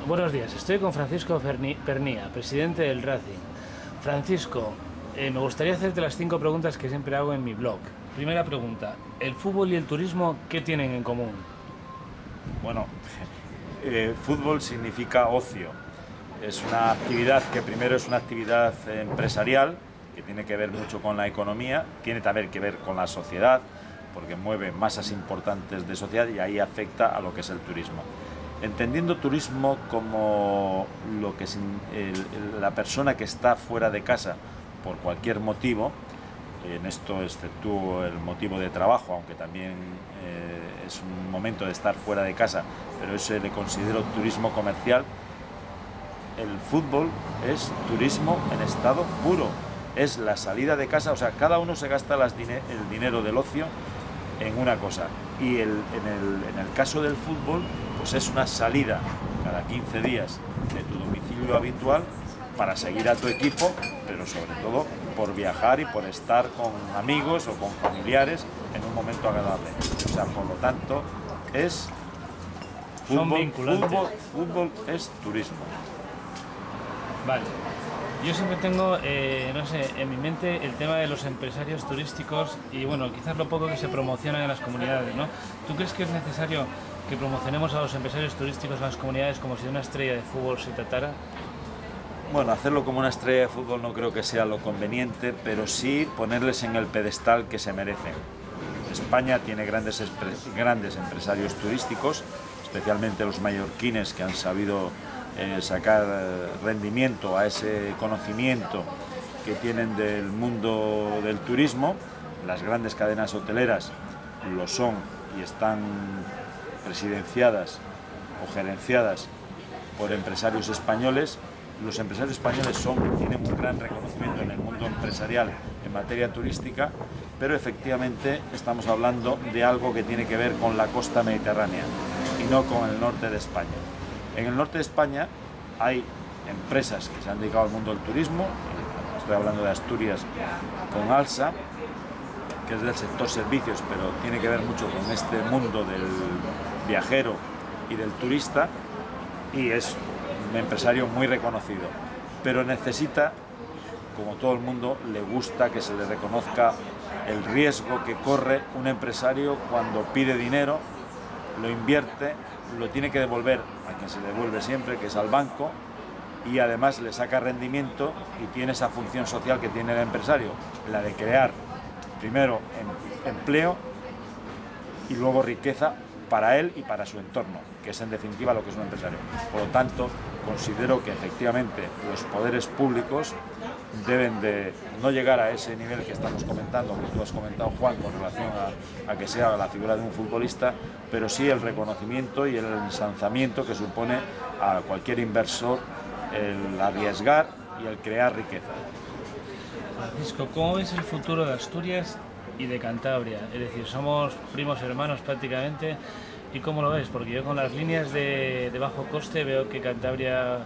Buenos días, estoy con Francisco Pernía, presidente del Racing. Francisco, me gustaría hacerte las 5 preguntas que siempre hago en mi blog. Primera pregunta, ¿el fútbol y el turismo qué tienen en común? Bueno, fútbol significa ocio. Es una actividad que primero es una actividad empresarial, que tiene que ver mucho con la economía, tiene también que ver con la sociedad, porque mueve masas importantes de sociedad y ahí afecta a lo que es el turismo. Entendiendo turismo como lo que es la persona que está fuera de casa por cualquier motivo, en esto exceptúo el motivo de trabajo, aunque también es un momento de estar fuera de casa, pero ese le considero turismo comercial. El fútbol es turismo en estado puro, es la salida de casa, o sea, cada uno se gasta el dinero del ocio en una cosa, y en el caso del fútbol, pues es una salida cada 15 días de tu domicilio habitual para seguir a tu equipo, pero sobre todo por viajar y por estar con amigos o con familiares en un momento agradable. O sea, por lo tanto, es fútbol es turismo. Vale. Yo siempre tengo, no sé, en mi mente el tema de los empresarios turísticos y, bueno, quizás lo poco que se promociona en las comunidades, ¿no? ¿Tú crees que es necesario que promocionemos a los empresarios turísticos en las comunidades como si de una estrella de fútbol se tratara? Bueno, hacerlo como una estrella de fútbol no creo que sea lo conveniente, pero sí ponerles en el pedestal que se merecen. España tiene grandes empresarios turísticos, especialmente los mallorquines, que han sabido sacar rendimiento a ese conocimiento que tienen del mundo del turismo. Las grandes cadenas hoteleras lo son y están presidenciadas o gerenciadas por empresarios españoles. Los empresarios españoles tienen un gran reconocimiento en el mundo empresarial en materia turística, pero efectivamente estamos hablando de algo que tiene que ver con la costa mediterránea y no con el norte de España. En el norte de España hay empresas que se han dedicado al mundo del turismo, estoy hablando de Asturias con Alsa, que es del sector servicios, pero tiene que ver mucho con este mundo del viajero y del turista, y es un empresario muy reconocido, pero necesita, como todo el mundo, le gusta que se le reconozca el riesgo que corre un empresario cuando pide dinero, lo invierte, lo tiene que devolver a quien se devuelve siempre, que es al banco, y además le saca rendimiento y tiene esa función social que tiene el empresario, la de crear primero empleo y luego riqueza para él y para su entorno, que es en definitiva lo que es un empresario. Por lo tanto, considero que efectivamente los poderes públicos deben de no llegar a ese nivel que estamos comentando, que tú has comentado, Juan, con relación a que sea la figura de un futbolista, pero sí el reconocimiento y el ensalzamiento que supone a cualquier inversor el arriesgar y el crear riqueza. Francisco, ¿cómo ves el futuro de Asturias y de Cantabria? Es decir, somos primos hermanos prácticamente. ¿Y cómo lo ves? Porque yo con las líneas de bajo coste veo que Cantabria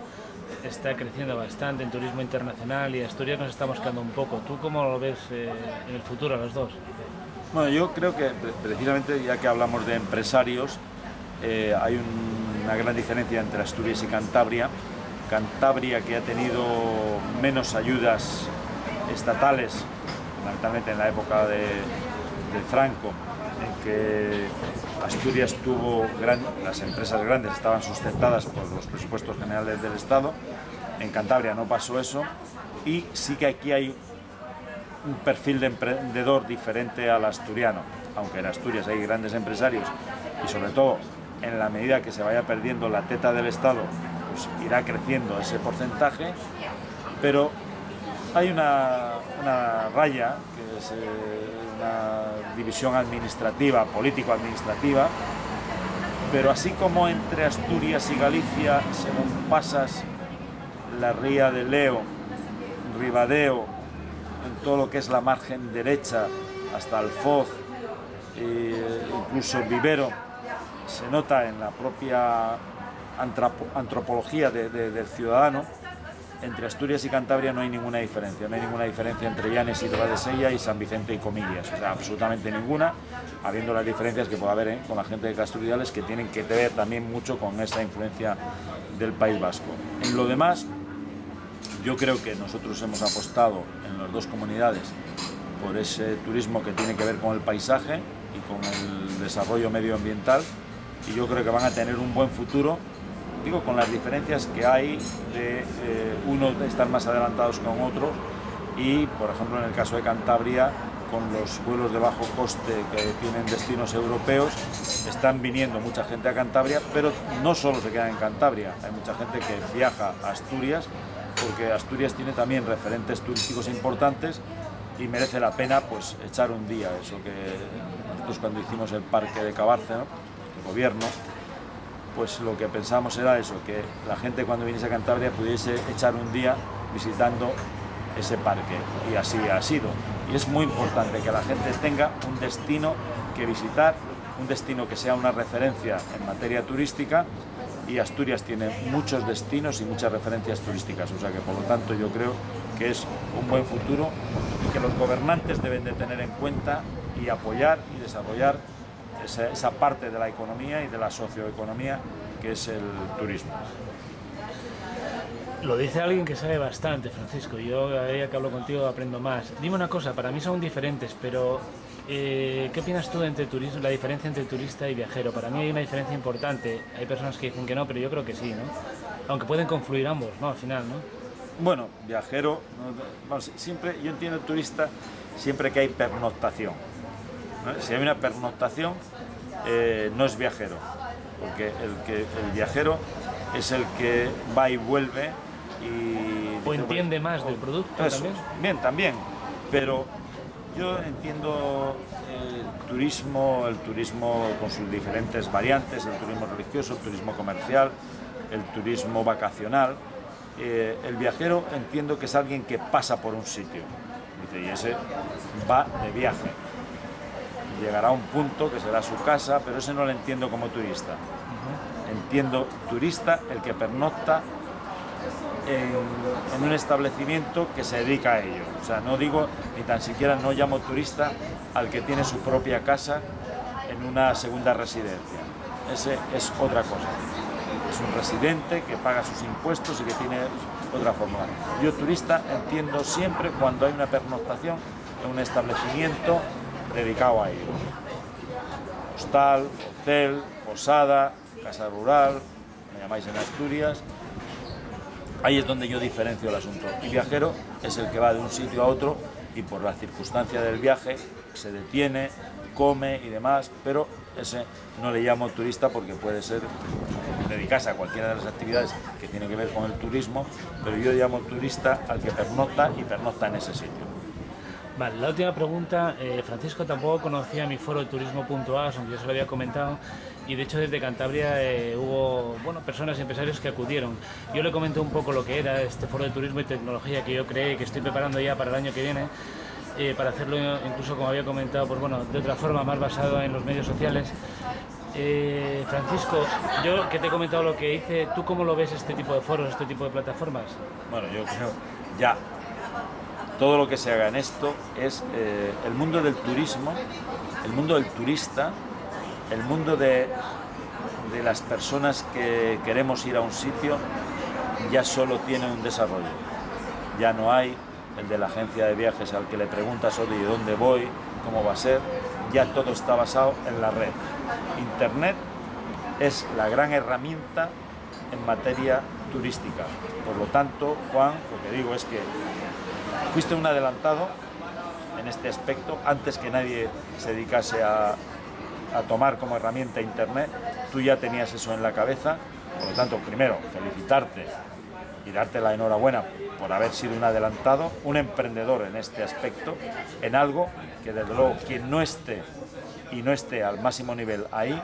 está creciendo bastante en turismo internacional y Asturias nos estamos quedando un poco. ¿Tú cómo lo ves en el futuro a los dos? Bueno, yo creo que precisamente, ya que hablamos de empresarios, hay una gran diferencia entre Asturias y Cantabria. Cantabria, que ha tenido menos ayudas estatales, fundamentalmente en la época de Franco, en que Asturias tuvo las empresas grandes estaban sustentadas por los presupuestos generales del Estado. En Cantabria no pasó eso, y sí que aquí hay un perfil de emprendedor diferente al asturiano, aunque en Asturias hay grandes empresarios y sobre todo en la medida que se vaya perdiendo la teta del Estado, pues irá creciendo ese porcentaje, pero hay una raya, que es una división administrativa, político-administrativa, pero así como entre Asturias y Galicia, según pasas la ría de Leo, Ribadeo, en todo lo que es la margen derecha, hasta Alfoz, incluso Vivero, se nota en la propia antropología del ciudadano. Entre Asturias y Cantabria no hay ninguna diferencia, no hay ninguna diferencia entre Llanes y Torredesella y San Vicente y Comillas, o sea, absolutamente ninguna, habiendo las diferencias que puede haber con la gente de Castrullales, que tienen que ver también mucho con esa influencia del País Vasco. En lo demás, yo creo que nosotros hemos apostado en las dos comunidades por ese turismo que tiene que ver con el paisaje y con el desarrollo medioambiental, y yo creo que van a tener un buen futuro, digo, con las diferencias que hay de unos están más adelantados con otros, y por ejemplo en el caso de Cantabria, con los vuelos de bajo coste que tienen destinos europeos, están viniendo mucha gente a Cantabria, pero no solo se quedan en Cantabria, hay mucha gente que viaja a Asturias, porque Asturias tiene también referentes turísticos importantes y merece la pena pues echar un día. Eso que nosotros cuando hicimos el parque de Cabárceno, el gobierno, pues lo que pensamos era eso, que la gente cuando viniese a Cantabria pudiese echar un día visitando ese parque, y así ha sido. Y es muy importante que la gente tenga un destino que visitar, un destino que sea una referencia en materia turística, y Asturias tiene muchos destinos y muchas referencias turísticas, o sea que por lo tanto yo creo que es un buen futuro y que los gobernantes deben de tener en cuenta y apoyar y desarrollar esa parte de la economía y de la socioeconomía que es el turismo. Lo dice alguien que sabe bastante, Francisco. Yo cada día que hablo contigo aprendo más. Dime una cosa, para mí son diferentes, pero ¿qué opinas tú entre turismo, la diferencia entre turista y viajero? Para mí hay una diferencia importante. Hay personas que dicen que no, pero yo creo que sí, ¿no? Aunque pueden confluir ambos, ¿no? Al final, ¿no? Bueno, viajero, vamos, siempre, yo entiendo el turista siempre que hay pernoctación, ¿no? Si hay una pernoctación, no es viajero, porque el viajero es el que va y vuelve y... O entiende más del producto eso, también. Bien, también, pero yo entiendo el turismo con sus diferentes variantes, el turismo religioso, el turismo comercial, el turismo vacacional. El viajero entiendo que es alguien que pasa por un sitio, y ese va de viaje. Llegará a un punto que será su casa, pero ese no lo entiendo como turista. Entiendo turista el que pernocta en un establecimiento que se dedica a ello. O sea, no digo, ni tan siquiera no llamo turista al que tiene su propia casa en una segunda residencia. Ese es otra cosa. Es un residente que paga sus impuestos y que tiene otra forma. Yo turista entiendo siempre cuando hay una pernoctación en un establecimiento dedicado a ello. Hostal, hotel, posada, casa rural, me llamáis en Asturias. Ahí es donde yo diferencio el asunto. Y viajero es el que va de un sitio a otro y por la circunstancia del viaje se detiene, come y demás, pero ese no le llamo turista porque puede ser dedicarse a cualquiera de las actividades que tienen que ver con el turismo, pero yo llamo turista al que pernocta y pernocta en ese sitio. Vale, la última pregunta, Francisco tampoco conocía mi foro turismo.as, aunque yo se lo había comentado, y de hecho desde Cantabria hubo personas y empresarios que acudieron. Yo le comenté un poco lo que era este foro de turismo y tecnología que yo creé y que estoy preparando ya para el año que viene, para hacerlo incluso, como había comentado, de otra forma, más basado en los medios sociales. Francisco, yo que te he comentado lo que hice, ¿tú cómo lo ves este tipo de foros, este tipo de plataformas? Bueno, yo creo ya todo lo que se haga en esto es el mundo del turismo, el mundo del turista, el mundo de las personas que queremos ir a un sitio, ya solo tiene un desarrollo. Ya no hay el de la agencia de viajes al que le preguntas, oye, ¿dónde voy? ¿Cómo va a ser? Ya todo está basado en la red. Internet es la gran herramienta en materia turística. Por lo tanto, Juan, lo que digo es que fuiste un adelantado en este aspecto. Antes que nadie se dedicase a tomar como herramienta Internet, tú ya tenías eso en la cabeza. Por lo tanto, primero, felicitarte y darte la enhorabuena por haber sido un adelantado, un emprendedor en este aspecto, en algo que desde luego quien no esté y no esté al máximo nivel ahí,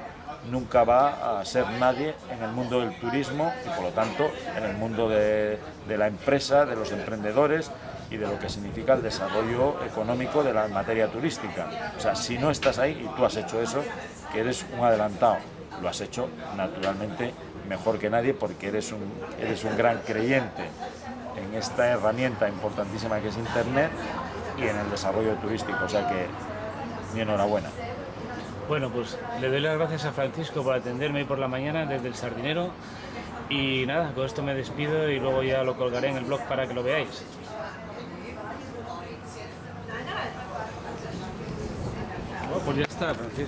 nunca va a ser nadie en el mundo del turismo y por lo tanto en el mundo de la empresa, de los emprendedores y de lo que significa el desarrollo económico de la materia turística. O sea, si no estás ahí y tú has hecho eso, que eres un adelantado, lo has hecho naturalmente mejor que nadie porque eres un gran creyente en esta herramienta importantísima que es Internet y en el desarrollo turístico, o sea que mi enhorabuena. Bueno, pues le doy las gracias a Francisco por atenderme hoy por la mañana desde El Sardinero Y nada, con esto me despido y luego ya lo colgaré en el blog para que lo veáis. Pues ya está, Francisco.